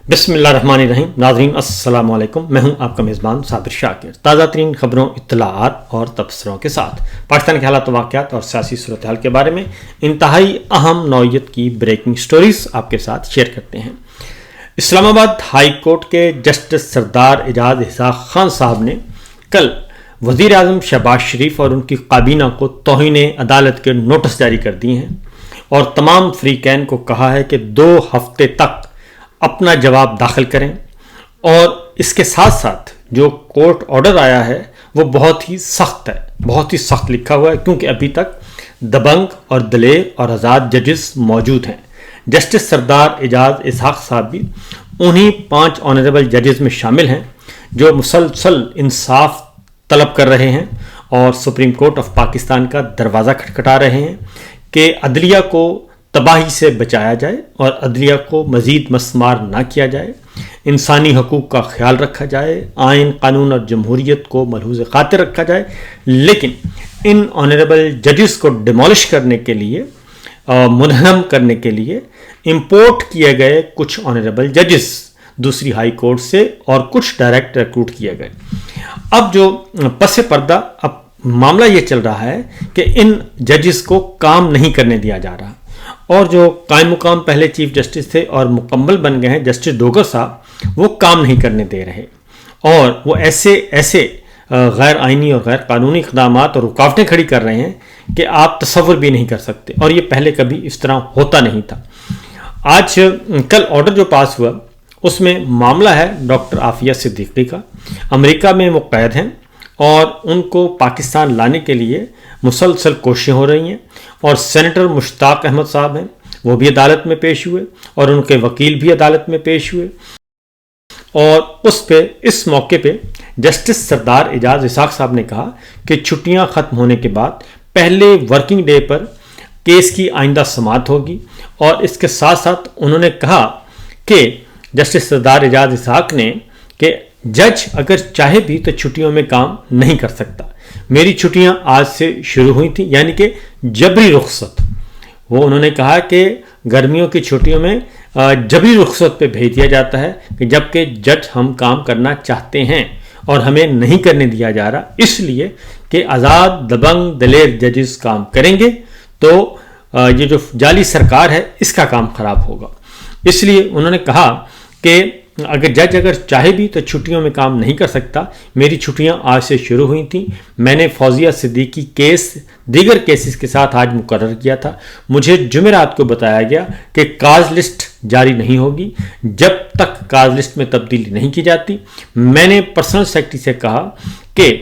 بسم اللہ الرحمن الرحیم. ناظرین السلام علیکم. میں ہوں آپ کا میزبان صابر شاکر. تازہ ترین خبروں، اطلاعات اور تبصروں کے ساتھ پاکستان کے حالات و واقعات اور سیاسی صورتحال کے بارے میں انتہائی اہم نوعیت کی بریکنگ سٹوریز آپ کے ساتھ شیئر کرتے ہیں. اسلام آباد ہائی کورٹ کے جسٹس سردار اعجاز اسحاق خان صاحب نے کل وزیر اعظم شہباز شریف اور ان کی کابینہ کو توہین عدالت کے نوٹس جاری کر دیے ہیں اور تمام فریقین کو کہا ہے کہ 2 ہفتے تک اپنا جواب داخل کریں. اور اس کے ساتھ ساتھ جو کورٹ آرڈر آیا ہے وہ بہت ہی سخت ہے، بہت ہی سخت لکھا ہوا ہے، کیونکہ ابھی تک دبنگ اور دلیر اور آزاد ججز موجود ہیں. جسٹس سردار اعجاز اسحاق صاحب بھی انہی 5 آنریبل ججز میں شامل ہیں جو مسلسل انصاف طلب کر رہے ہیں اور سپریم کورٹ آف پاکستان کا دروازہ کھٹکھٹا رہے ہیں کہ عدلیہ کو تباہی سے بچایا جائے اور عدلیہ کو مزید مسمار نہ کیا جائے، انسانی حقوق کا خیال رکھا جائے، آئین، قانون اور جمہوریت کو ملحوظ خاطر رکھا جائے. لیکن ان آنریبل ججز کو ڈیمولش کرنے کے لیے، منہدم کرنے کے لیے امپورٹ کیے گئے کچھ آنریبل ججز دوسری ہائی کورٹ سے اور کچھ ڈائریکٹ ریکروٹ کیے گئے. اب جو پس پردہ اب معاملہ یہ چل رہا ہے کہ ان ججز کو کام نہیں کرنے دیا جا رہا، اور جو قائم مقام پہلے چیف جسٹس تھے اور مکمل بن گئے ہیں جسٹس ڈوگر صاحب، وہ کام نہیں کرنے دے رہے اور وہ ایسے غیر آئینی اور غیر قانونی اقدامات اور رکاوٹیں کھڑی کر رہے ہیں کہ آپ تصور بھی نہیں کر سکتے، اور یہ پہلے کبھی اس طرح ہوتا نہیں تھا. کل آرڈر جو پاس ہوا اس میں معاملہ ہے ڈاکٹر عافیہ صدیقی کا. امریکہ میں وہ قید ہیں اور ان کو پاکستان لانے کے لیے مسلسل کوششیں ہو رہی ہیں، اور سینیٹر مشتاق احمد صاحب ہیں، وہ بھی عدالت میں پیش ہوئے اور ان کے وکیل بھی عدالت میں پیش ہوئے. اور اس موقع پہ جسٹس سردار اعجاز اسحاق صاحب نے کہا کہ چھٹیاں ختم ہونے کے بعد پہلے ورکنگ ڈے پر کیس کی آئندہ سماعت ہوگی. اور اس کے ساتھ ساتھ انہوں نے کہا کہ جسٹس سردار اعجاز اسحاق نے کہ جج اگر چاہے بھی تو چھٹیوں میں کام نہیں کر سکتا. میری چھٹیاں آج سے شروع ہوئی تھیں، یعنی کہ جبری رخصت. وہ انہوں نے کہا کہ گرمیوں کی چھٹیوں میں جبری رخصت پہ بھیج دیا جاتا ہے کہ جبکہ جج ہم کام کرنا چاہتے ہیں اور ہمیں نہیں کرنے دیا جا رہا، اس لیے کہ آزاد، دبنگ، دلیر ججز کام کریں گے تو یہ جو جعلی سرکار ہے اس کا کام خراب ہوگا. اس لیے انہوں نے کہا کہ جج اگر چاہے بھی تو چھٹیوں میں کام نہیں کر سکتا. میری چھٹیاں آج سے شروع ہوئی تھیں. میں نے فوزیہ صدیقی کیس دیگر کیسز کے ساتھ آج مقرر کیا تھا. مجھے جمعرات کو بتایا گیا کہ کاز لسٹ جاری نہیں ہوگی جب تک کاز لسٹ میں تبدیلی نہیں کی جاتی. میں نے پرسنل سیکرٹری سے کہا کہ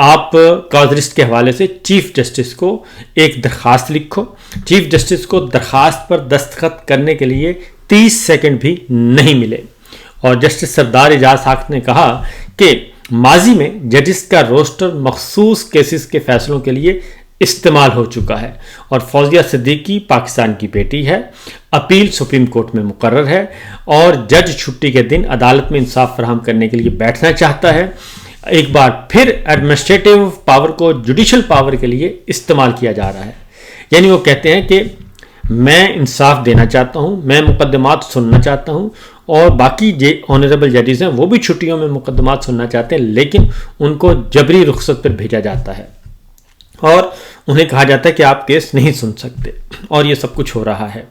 آپ کاز لسٹ کے حوالے سے چیف جسٹس کو ایک درخواست لکھو. چیف جسٹس کو درخواست پر دستخط کرنے کے لیے 30 سیکنڈ بھی نہیں ملے. اور جسٹس سردار اعجاز اسحاق نے کہا کہ ماضی میں ججز کا روسٹر مخصوص کیسز کے فیصلوں کے لیے استعمال ہو چکا ہے، اور فوزیہ صدیقی پاکستان کی بیٹی ہے، اپیل سپریم کورٹ میں مقرر ہے، اور جج چھٹی کے دن عدالت میں انصاف فراہم کرنے کے لیے بیٹھنا چاہتا ہے. ایک بار پھر ایڈمنسٹریٹو پاور کو جوڈیشل پاور کے لیے استعمال کیا جا رہا ہے. یعنی وہ کہتے ہیں کہ میں انصاف دینا چاہتا ہوں، میں مقدمات سننا چاہتا ہوں، اور باقی جو آنریبل ججز ہیں وہ بھی چھٹیوں میں مقدمات سننا چاہتے ہیں، لیکن ان کو جبری رخصت پر بھیجا جاتا ہے اور انہیں کہا جاتا ہے کہ آپ کیس نہیں سن سکتے. اور یہ سب کچھ ہو رہا ہے.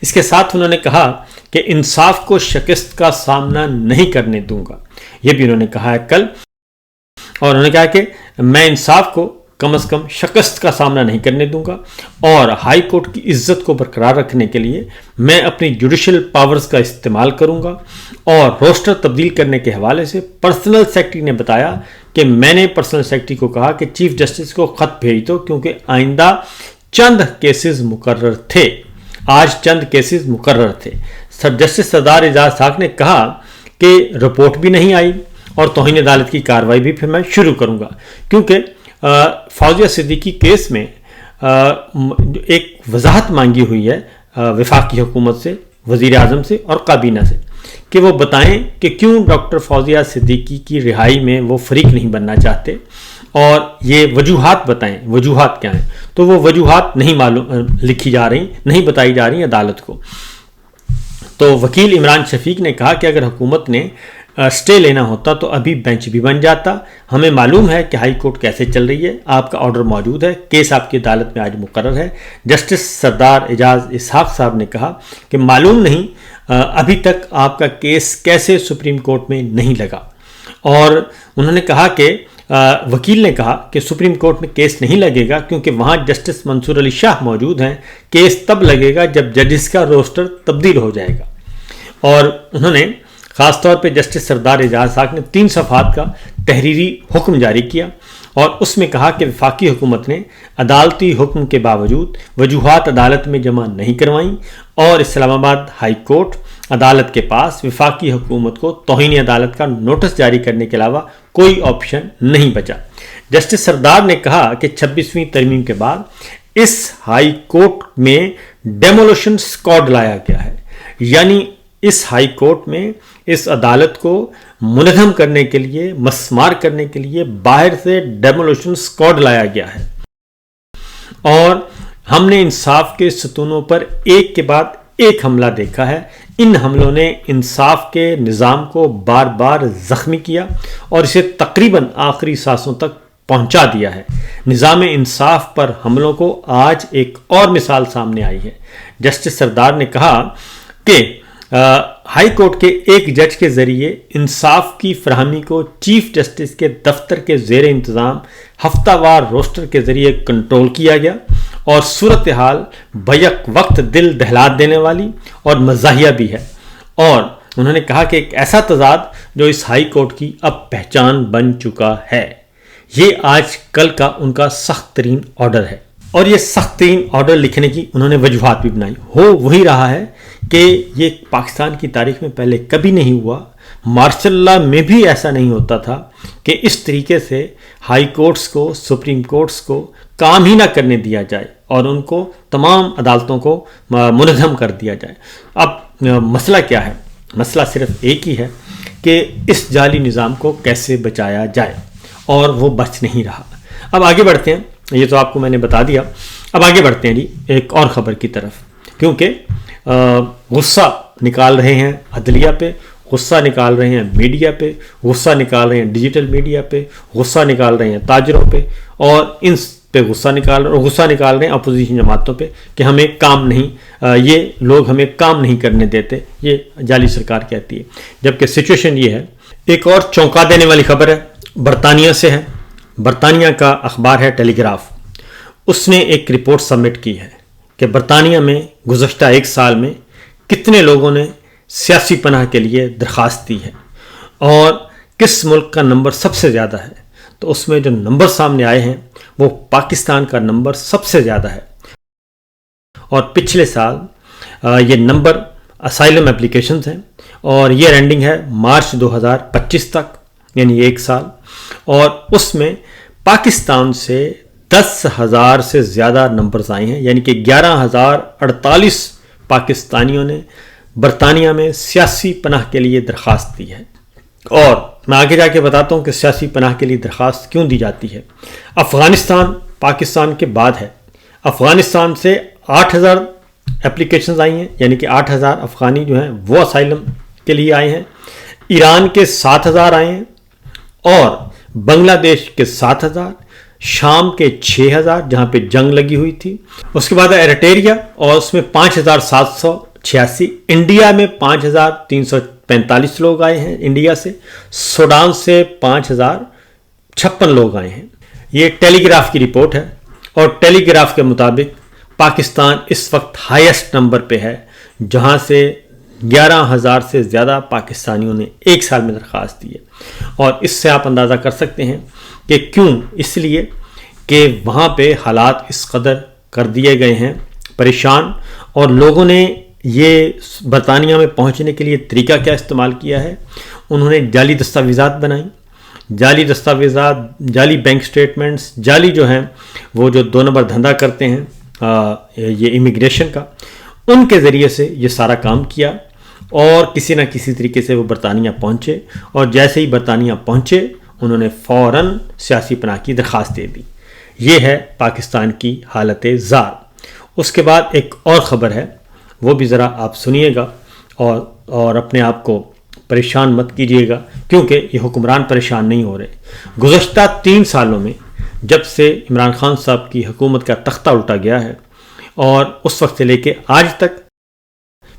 اس کے ساتھ انہوں نے کہا کہ انصاف کو شکست کا سامنا نہیں کرنے دوں گا. یہ بھی انہوں نے کہا ہے کل. اور انہوں نے کہا کہ میں انصاف کو کم از کم شکست کا سامنا نہیں کرنے دوں گا، اور ہائی کورٹ کی عزت کو برقرار رکھنے کے لیے میں اپنی جوڈیشل پاورز کا استعمال کروں گا. اور روسٹر تبدیل کرنے کے حوالے سے پرسنل سیکرٹری نے بتایا کہ میں نے پرسنل سیکرٹری کو کہا کہ چیف جسٹس کو خط بھیج دو، کیونکہ آئندہ چند کیسز مقرر تھے. آج چند کیسز مقرر تھے. جسٹس سردار اعجاز اسحاق نے کہا کہ رپورٹ بھی نہیں آئی اور توہین عدالت کی کارروائی بھی پھر میں شروع کروں گا، کیونکہ فوزیہ صدیقی کیس میں ایک وضاحت مانگی ہوئی ہے وفاقی حکومت سے، وزیر اعظم سے اور کابینہ سے کہ وہ بتائیں کہ کیوں ڈاکٹر فوزیہ صدیقی کی رہائی میں وہ فریق نہیں بننا چاہتے، اور یہ وجوہات بتائیں. وجوہات کیا ہیں؟ تو وہ وجوہات نہیں لکھی جا رہی، نہیں بتائی جا رہی عدالت کو. تو وکیل عمران شفیق نے کہا کہ اگر حکومت نے اسٹے لینا ہوتا تو ابھی بینچ بھی بن جاتا. ہمیں معلوم ہے کہ ہائی کورٹ کیسے چل رہی ہے. آپ کا آرڈر موجود ہے. کیس آپ کی عدالت میں آج مقرر ہے. جسٹس سردار اعجاز اسحاق صاحب نے کہا کہ معلوم نہیں ابھی تک آپ کا کیس کیسے سپریم کورٹ میں نہیں لگا. اور انہوں نے کہا کہ وکیل نے کہا کہ سپریم کورٹ میں کیس نہیں لگے گا کیونکہ وہاں جسٹس منصور علی شاہ موجود ہیں. کیس تب لگے گا جب ججز کا روسٹر تبدیل ہو جائے گا. اور انہوں نے خاص طور پہ جسٹس سردار اعجاز اسحاق نے 3 صفحات کا تحریری حکم جاری کیا اور اس میں کہا کہ وفاقی حکومت نے عدالتی حکم کے باوجود وجوہات عدالت میں جمع نہیں کروائیں اور اسلام آباد ہائی کورٹ عدالت کے پاس وفاقی حکومت کو توہین عدالت کا نوٹس جاری کرنے کے علاوہ کوئی آپشن نہیں بچا. جسٹس سردار نے کہا کہ 26ویں ترمیم کے بعد اس ہائی کورٹ میں ڈیمولیشن اسکواڈ لایا گیا ہے. یعنی اس ہائی کورٹ میں اس عدالت کو منہدم کرنے کے لیے مسمار کرنے کے لیے باہر سے ڈیمولیشن اسکواڈ لایا گیا ہے. اور ہم نے انصاف کے ستونوں پر ایک کے بعد ایک حملہ دیکھا ہے. ان حملوں نے انصاف کے نظام کو بار بار زخمی کیا اور اسے تقریباً آخری سانسوں تک پہنچا دیا ہے. نظام انصاف پر حملوں کو آج ایک اور مثال سامنے آئی ہے. جسٹس سردار نے کہا کہ ہائی کورٹ کے ایک جج کے ذریعے انصاف کی فراہمی کو چیف جسٹس کے دفتر کے زیر انتظام ہفتہ وار روسٹر کے ذریعے کنٹرول کیا گیا اور صورتحال بیک وقت دل دہلا دینے والی اور مزاحیہ بھی ہے. اور انہوں نے کہا کہ ایک ایسا تضاد جو اس ہائی کورٹ کی اب پہچان بن چکا ہے. یہ آج کل کا ان کا سخت ترین آرڈر ہے اور یہ سخت ترین آرڈر لکھنے کی انہوں نے وجوہات بھی بنائی. وہی رہا ہے کہ یہ پاکستان کی تاریخ میں پہلے کبھی نہیں ہوا. مارشل لا میں بھی ایسا نہیں ہوتا تھا کہ اس طریقے سے ہائی کورٹس کو سپریم کورٹس کو کام ہی نہ کرنے دیا جائے اور ان کو تمام عدالتوں کو منہدم کر دیا جائے. اب مسئلہ کیا ہے؟ مسئلہ صرف ایک ہی ہے کہ اس جعلی نظام کو کیسے بچایا جائے اور وہ بچ نہیں رہا. اب آگے بڑھتے ہیں. یہ تو آپ کو میں نے بتا دیا. اب آگے بڑھتے ہیں جی ایک اور خبر کی طرف, کیونکہ غصہ نکال رہے ہیں عدلیہ پہ, غصہ نکال رہے ہیں میڈیا پہ, غصہ نکال رہے ہیں ڈیجیٹل میڈیا پہ, غصہ نکال رہے ہیں تاجروں پہ اور ان پہ غصہ نکال رہے ہیں اپوزیشن جماعتوں پہ کہ ہمیں کام نہیں, یہ لوگ ہمیں کام نہیں کرنے دیتے, یہ جعلی سرکار کہتی ہے. جبکہ سچویشن یہ ہے. ایک اور چونکا دینے والی خبر ہے, برطانیہ سے ہے. برطانیہ کا اخبار ہے ٹیلی گراف. اس نے ایک رپورٹ سبمٹ کی ہے کہ برطانیہ میں گزشتہ 1 سال میں کتنے لوگوں نے سیاسی پناہ کے لیے درخواست دی ہے اور کس ملک کا نمبر سب سے زیادہ ہے. تو اس میں جو نمبر سامنے آئے ہیں وہ پاکستان کا نمبر سب سے زیادہ ہے. اور پچھلے سال یہ نمبر اسائلم اپلیکیشنز ہیں اور یہ رینڈنگ ہے مارچ 2025 تک, یعنی 1 سال. اور اس میں پاکستان سے 10,000 سے زیادہ نمبرز آئے ہیں, یعنی کہ 11,048 پاکستانیوں نے برطانیہ میں سیاسی پناہ کے لیے درخواست دی ہے. اور میں آگے جا کے بتاتا ہوں کہ سیاسی پناہ کے لیے درخواست کیوں دی جاتی ہے. افغانستان پاکستان کے بعد ہے. افغانستان سے 8,000 اپلیکیشنز آئی ہیں, یعنی کہ 8,000 افغانی جو ہیں وہ اسائلم کے لیے آئے ہیں. ایران کے 7,000 آئے ہیں اور بنگلہ دیش کے 7,000, شام کے 6,000 جہاں پہ جنگ لگی ہوئی تھی. اس کے بعد ایریٹریا اور اس میں 5,786. انڈیا میں 5,345 لوگ آئے ہیں انڈیا سے. سوڈان سے 5,056 لوگ آئے ہیں. یہ ٹیلی گراف کی رپورٹ ہے اور ٹیلی گراف کے مطابق پاکستان اس وقت ہائیسٹ نمبر پہ ہے, جہاں سے 11,000 سے زیادہ پاکستانیوں نے 1 سال میں درخواست دی ہے. اور اس سے آپ اندازہ کر سکتے ہیں کہ کیوں. اس لیے کہ وہاں پہ حالات اس قدر کر دیے گئے ہیں پریشان, اور لوگوں نے یہ برطانیہ میں پہنچنے کے لیے طریقہ کیا استعمال کیا ہے. انہوں نے جعلی دستاویزات بنائیں, جعلی دستاویزات, جعلی بینک سٹیٹمنٹس, جعلی جو ہیں وہ جو 2 نمبر دھندا کرتے ہیں یہ امیگریشن کا, ان کے ذریعے سے یہ سارا کام کیا اور کسی نہ کسی طریقے سے وہ برطانیہ پہنچے. اور جیسے ہی برطانیہ پہنچے انہوں نے فوراً سیاسی پناہ کی درخواست دے دی. یہ ہے پاکستان کی حالت زار. اس کے بعد ایک اور خبر ہے, وہ بھی ذرا آپ سنیے گا اور اپنے آپ کو پریشان مت کیجیے گا، کیونکہ یہ حکمران پریشان نہیں ہو رہے۔ گزشتہ 3 سالوں میں جب سے عمران خان صاحب کی حکومت کا تختہ الٹا گیا ہے، اور اس وقت سے لے کے آج تک،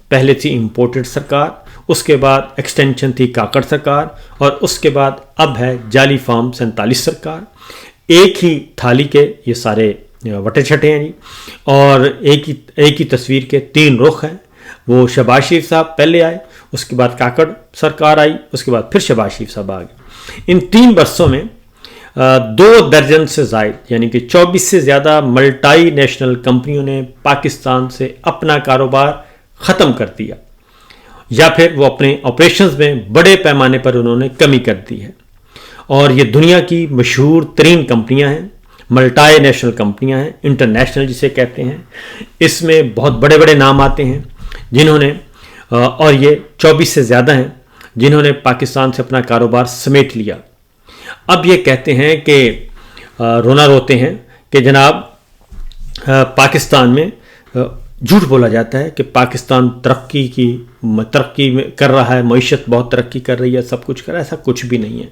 پہلے تھی امپورٹڈ سرکار، اس کے بعد ایکسٹینشن تھی کاکڑ سرکار، اور اس کے بعد اب ہے جعلی فارم 47 سرکار۔ ایک ہی تھالی کے یہ سارے وٹے چھٹے ہیں جی، اور ایک ہی تصویر کے 3 رخ ہیں۔ وہ شہباز شریف صاحب پہلے آئے، اس کے بعد کاکڑ سرکار آئی، اس کے بعد پھر شہباز شریف صاحب آ گئے۔ ان 3 برسوں میں 2 درجن سے زائد، یعنی کہ 24 سے زیادہ ملٹائی نیشنل کمپنیوں نے پاکستان سے اپنا کاروبار ختم کر دیا، یا پھر وہ اپنے آپریشنز میں بڑے پیمانے پر انہوں نے کمی کر دی ہے۔ اور یہ دنیا کی مشہور ترین کمپنیاں ہیں، ملٹائی نیشنل کمپنیاں ہیں، انٹرنیشنل جسے کہتے ہیں۔ اس میں بہت بڑے بڑے نام آتے ہیں جنہوں نے، اور یہ 24 سے زیادہ ہیں جنہوں نے پاکستان سے اپنا کاروبار سمیٹ لیا۔ اب یہ کہتے ہیں کہ رونا روتے ہیں کہ جناب پاکستان میں جھوٹ بولا جاتا ہے کہ پاکستان ترقی کر رہا ہے، معیشت بہت ترقی کر رہی ہے، سب کچھ کر رہا ہے۔ ایسا کچھ بھی نہیں ہے۔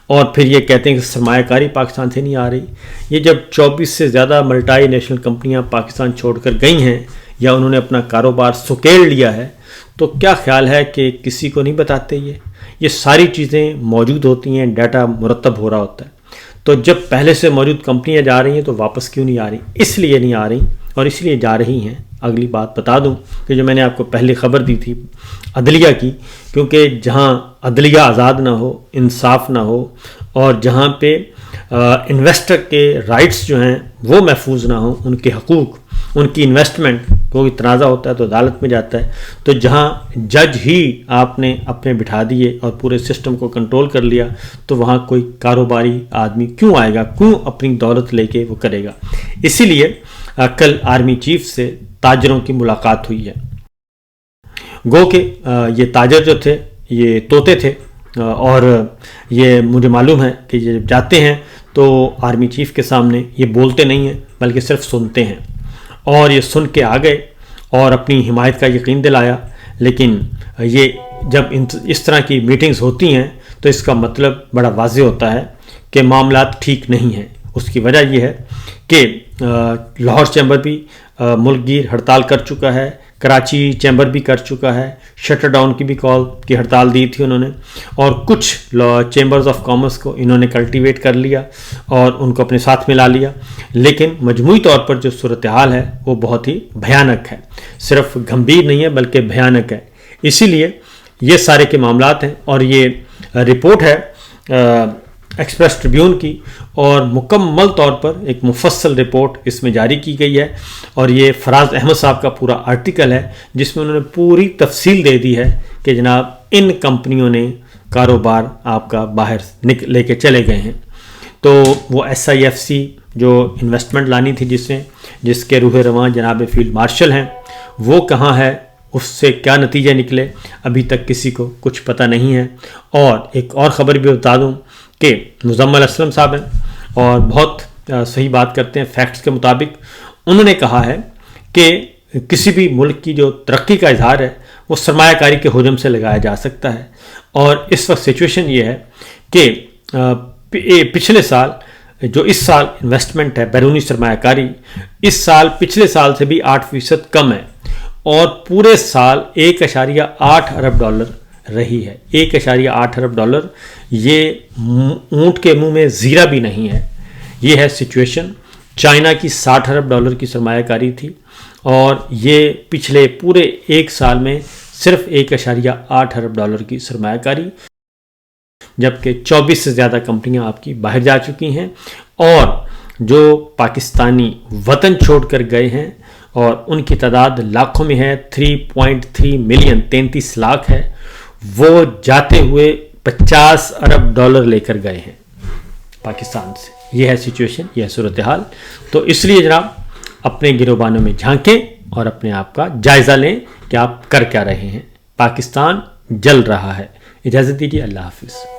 اور پھر یہ کہتے ہیں کہ سرمایہ کاری پاکستان سے نہیں آ رہی۔ یہ جب 24 سے زیادہ ملٹائی نیشنل کمپنیاں پاکستان چھوڑ کر گئی ہیں، یا انہوں نے اپنا کاروبار سکیڑ لیا ہے، تو کیا خیال ہے کہ کسی کو نہیں بتاتے؟ یہ ساری چیزیں موجود ہوتی ہیں، ڈیٹا مرتب ہو رہا ہوتا ہے۔ تو جب پہلے سے موجود کمپنیاں جا رہی ہیں تو واپس کیوں نہیں آ رہی؟ اس لیے نہیں آ رہی، اور اس لیے جا رہی ہیں۔ اگلی بات بتا دوں کہ جو میں نے آپ کو پہلے خبر دی تھی عدلیہ کی، کیونکہ جہاں عدلیہ آزاد نہ ہو، انصاف نہ ہو، اور جہاں پہ انویسٹر کے رائٹس جو ہیں وہ محفوظ نہ ہوں، ان کے حقوق، ان کی انویسٹمنٹ کوئی تنازع ہوتا ہے تو عدالت میں جاتا ہے۔ تو جہاں جج ہی آپ نے اپنے بٹھا دیے اور پورے سسٹم کو کنٹرول کر لیا، تو وہاں کوئی کاروباری آدمی کیوں آئے گا، کیوں اپنی دولت لے کے وہ کرے گا؟ اسی لیے کل آرمی چیف سے تاجروں کی ملاقات ہوئی ہے۔ گو کہ یہ تاجر جو تھے یہ طوطے تھے، اور یہ مجھے معلوم ہے کہ یہ جب جاتے ہیں تو آرمی چیف کے سامنے یہ بولتے نہیں ہیں بلکہ صرف سنتے ہیں، اور یہ سن کے آ گئے اور اپنی حمایت کا یقین دلایا۔ لیکن یہ جب اس طرح کی میٹنگز ہوتی ہیں تو اس کا مطلب بڑا واضح ہوتا ہے کہ معاملات ٹھیک نہیں ہیں۔ اس کی وجہ یہ ہے کہ لاہور چیمبر بھی ملک گیر ہڑتال کر چکا ہے، کراچی چیمبر بھی کر چکا ہے، شٹر ڈاؤن کی بھی کال کی ہڑتال دی تھی انہوں نے، اور کچھ چیمبرز آف کامرس کو انہوں نے کلٹیویٹ کر لیا اور ان کو اپنے ساتھ ملا لیا۔ لیکن مجموعی طور پر جو صورتحال ہے وہ بہت ہی بھیانک ہے، صرف گھمبیر نہیں ہے بلکہ بھیانک ہے۔ اسی لیے یہ سارے کے معاملات ہیں، اور یہ رپورٹ ہے ایکسپریس ٹریبیون کی، اور مکمل طور پر ایک مفصل رپورٹ اس میں جاری کی گئی ہے، اور یہ فراز احمد صاحب کا پورا آرٹیکل ہے جس میں انہوں نے پوری تفصیل دے دی ہے کہ جناب ان کمپنیوں نے کاروبار آپ کا باہر لے کے چلے گئے ہیں۔ تو وہ SIFC جو انویسٹمنٹ لانی تھی جس کے روح رواں جناب فیلڈ مارشل ہیں، وہ کہاں ہے، اس سے کیا نتیجے نکلے، ابھی تک کسی کو کچھ پتہ نہیں ہے۔ اور ایک اور خبر بھی بتا دوں کہ مزمل اسلم صاحب ہیں اور بہت صحیح بات کرتے ہیں فیکٹس کے مطابق۔ انہوں نے کہا ہے کہ کسی بھی ملک کی جو ترقی کا اظہار ہے وہ سرمایہ کاری کے حجم سے لگایا جا سکتا ہے، اور اس وقت سچویشن یہ ہے کہ پچھلے سال جو اس سال انویسٹمنٹ ہے بیرونی سرمایہ کاری، اس سال پچھلے سال سے بھی 8% کم ہے، اور پورے سال 1.8 ارب ڈالر رہی ہے۔ 1.8 ارب ڈالر یہ اونٹ کے منہ میں زیرہ بھی نہیں ہے۔ یہ ہے سچویشن۔ چائنا کی 60 ارب ڈالر کی سرمایہ کاری تھی، اور یہ پچھلے پورے ایک سال میں صرف 1.8 ارب ڈالر کی سرمایہ کاری، جبکہ 24 سے زیادہ کمپنیاں آپ کی باہر جا چکی ہیں، اور جو پاکستانی وطن چھوڑ کر گئے ہیں اور ان کی تعداد لاکھوں میں ہے، 3.3 ملین 33 لاکھ ہے، وہ جاتے ہوئے 50 ارب ڈالر لے کر گئے ہیں پاکستان سے۔ یہ ہے سچویشن، یہ ہے صورتحال۔ تو اس لیے جناب اپنے گروبانوں میں جھانکیں اور اپنے آپ کا جائزہ لیں کہ آپ کر کیا رہے ہیں۔ پاکستان جل رہا ہے۔ اجازت دیجیے، اللہ حافظ۔